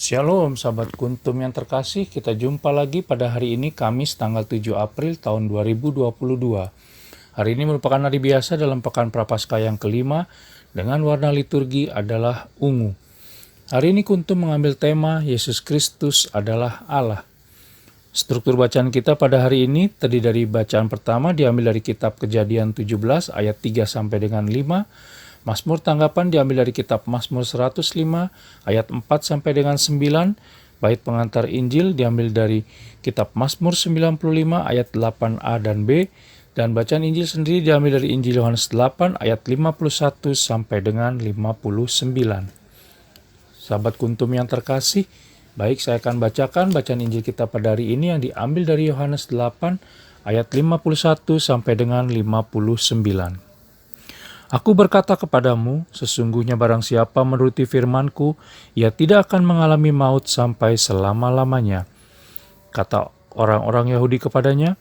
Shalom sahabat Kuntum yang terkasih, kita jumpa lagi pada hari ini Kamis tanggal 7 April tahun 2022. Hari ini merupakan hari biasa dalam Pekan Prapaskah yang kelima dengan warna liturgi adalah ungu. Hari ini Kuntum mengambil tema Yesus Kristus adalah Allah. Struktur bacaan kita pada hari ini terdiri dari bacaan pertama diambil dari kitab Kejadian 17 ayat 3 sampai dengan 5. Mazmur tanggapan diambil dari kitab Mazmur 105 ayat 4 sampai dengan 9. Bait pengantar Injil diambil dari kitab Mazmur 95 ayat 8a dan b. Dan bacaan Injil sendiri diambil dari Injil Yohanes 8 ayat 51 sampai dengan 59. Sahabat Kuntum yang terkasih, baik saya akan bacakan bacaan Injil kita pada hari ini yang diambil dari Yohanes 8 ayat 51 sampai dengan 59. Aku berkata kepadamu, sesungguhnya barang siapa menuruti firman-Ku, ia tidak akan mengalami maut sampai selama-lamanya. Kata orang-orang Yahudi kepadanya,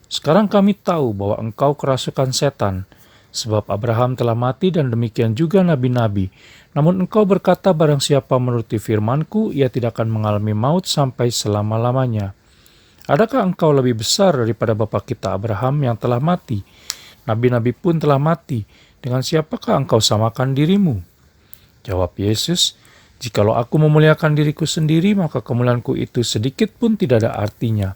sekarang kami tahu bahwa engkau kerasukan setan, sebab Abraham telah mati dan demikian juga nabi-nabi. Namun engkau berkata barang siapa menuruti firman-Ku, ia tidak akan mengalami maut sampai selama-lamanya. Adakah engkau lebih besar daripada bapa kita Abraham yang telah mati? Nabi-nabi pun telah mati. Dengan siapakah engkau samakan dirimu? Jawab Yesus, jikalau aku memuliakan diriku sendiri, maka kemuliaanku itu sedikit pun tidak ada artinya.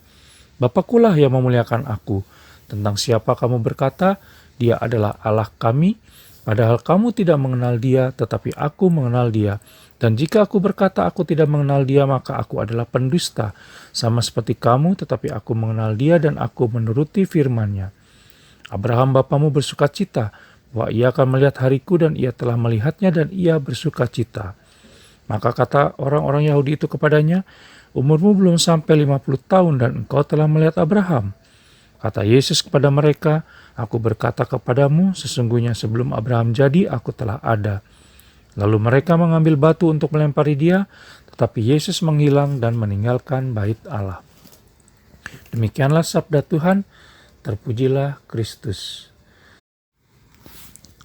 Bapakulah yang memuliakan aku. Tentang siapa kamu berkata, dia adalah Allah kami, padahal kamu tidak mengenal dia, tetapi aku mengenal dia. Dan jika aku berkata aku tidak mengenal dia, maka aku adalah pendusta. Sama seperti kamu, tetapi aku mengenal dia dan aku menuruti firman-Nya. Abraham bapamu bersuka cita, bahwa ia akan melihat hariku dan ia telah melihatnya dan ia bersuka cita. Maka kata orang-orang Yahudi itu kepadanya, umurmu belum sampai 50 tahun dan engkau telah melihat Abraham. Kata Yesus kepada mereka, aku berkata kepadamu, sesungguhnya sebelum Abraham jadi, aku telah ada. Lalu mereka mengambil batu untuk melempari dia, tetapi Yesus menghilang dan meninggalkan bait Allah. Demikianlah sabda Tuhan, terpujilah Kristus.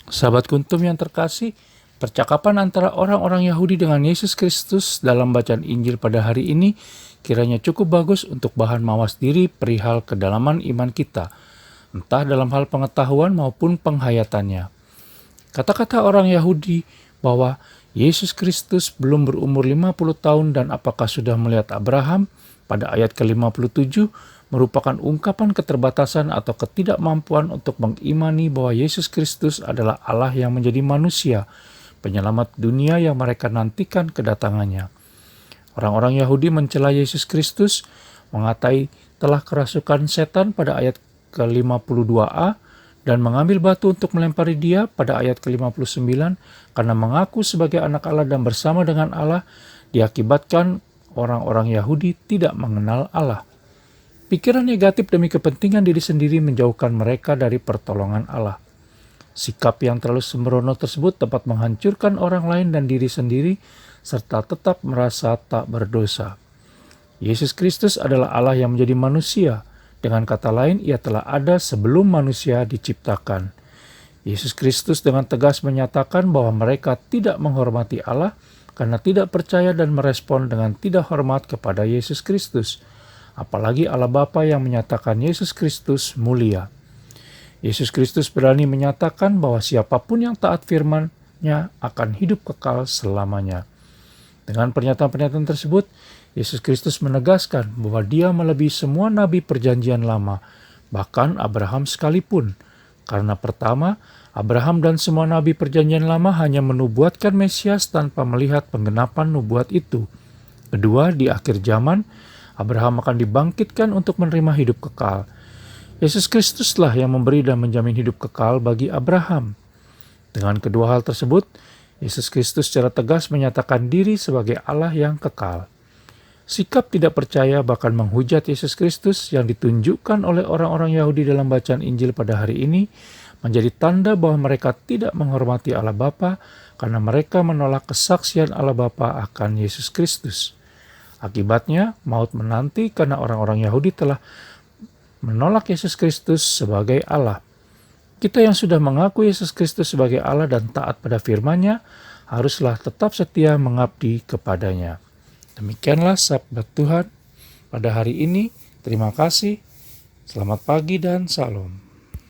Sahabat Kuntum yang terkasih, percakapan antara orang-orang Yahudi dengan Yesus Kristus dalam bacaan Injil pada hari ini kiranya cukup bagus untuk bahan mawas diri perihal kedalaman iman kita, entah dalam hal pengetahuan maupun penghayatannya. Kata-kata orang Yahudi bahwa Yesus Kristus belum berumur 50 tahun dan apakah sudah melihat Abraham pada ayat ke-57 merupakan ungkapan keterbatasan atau ketidakmampuan untuk mengimani bahwa Yesus Kristus adalah Allah yang menjadi manusia, penyelamat dunia yang mereka nantikan kedatangannya. Orang-orang Yahudi mencela Yesus Kristus, mengatai telah kerasukan setan pada ayat ke-52a, dan mengambil batu untuk melempari dia pada ayat ke-59, karena mengaku sebagai anak Allah dan bersama dengan Allah, diakibatkan orang-orang Yahudi tidak mengenal Allah. Pikiran negatif demi kepentingan diri sendiri menjauhkan mereka dari pertolongan Allah. Sikap yang terlalu sembrono tersebut dapat menghancurkan orang lain dan diri sendiri, serta tetap merasa tak berdosa. Yesus Kristus adalah Allah yang menjadi manusia. Dengan kata lain, ia telah ada sebelum manusia diciptakan. Yesus Kristus dengan tegas menyatakan bahwa mereka tidak menghormati Allah karena tidak percaya dan merespon dengan tidak hormat kepada Yesus Kristus. Apalagi Allah Bapa yang menyatakan Yesus Kristus mulia. Yesus Kristus berani menyatakan bahwa siapapun yang taat firman-Nya akan hidup kekal selamanya. Dengan pernyataan-pernyataan tersebut, Yesus Kristus menegaskan bahwa Dia melebihi semua nabi perjanjian lama, bahkan Abraham sekalipun. Karena pertama, Abraham dan semua nabi perjanjian lama hanya menubuatkan Mesias tanpa melihat penggenapan nubuat itu. Kedua, di akhir zaman, Abraham akan dibangkitkan untuk menerima hidup kekal. Yesus Kristuslah yang memberi dan menjamin hidup kekal bagi Abraham. Dengan kedua hal tersebut, Yesus Kristus secara tegas menyatakan diri sebagai Allah yang kekal. Sikap tidak percaya bahkan menghujat Yesus Kristus yang ditunjukkan oleh orang-orang Yahudi dalam bacaan Injil pada hari ini menjadi tanda bahwa mereka tidak menghormati Allah Bapa karena mereka menolak kesaksian Allah Bapa akan Yesus Kristus. Akibatnya, maut menanti karena orang-orang Yahudi telah menolak Yesus Kristus sebagai Allah. Kita yang sudah mengaku Yesus Kristus sebagai Allah dan taat pada firman-Nya, haruslah tetap setia mengabdi kepadanya. Demikianlah sabda Tuhan pada hari ini. Terima kasih. Selamat pagi dan salam.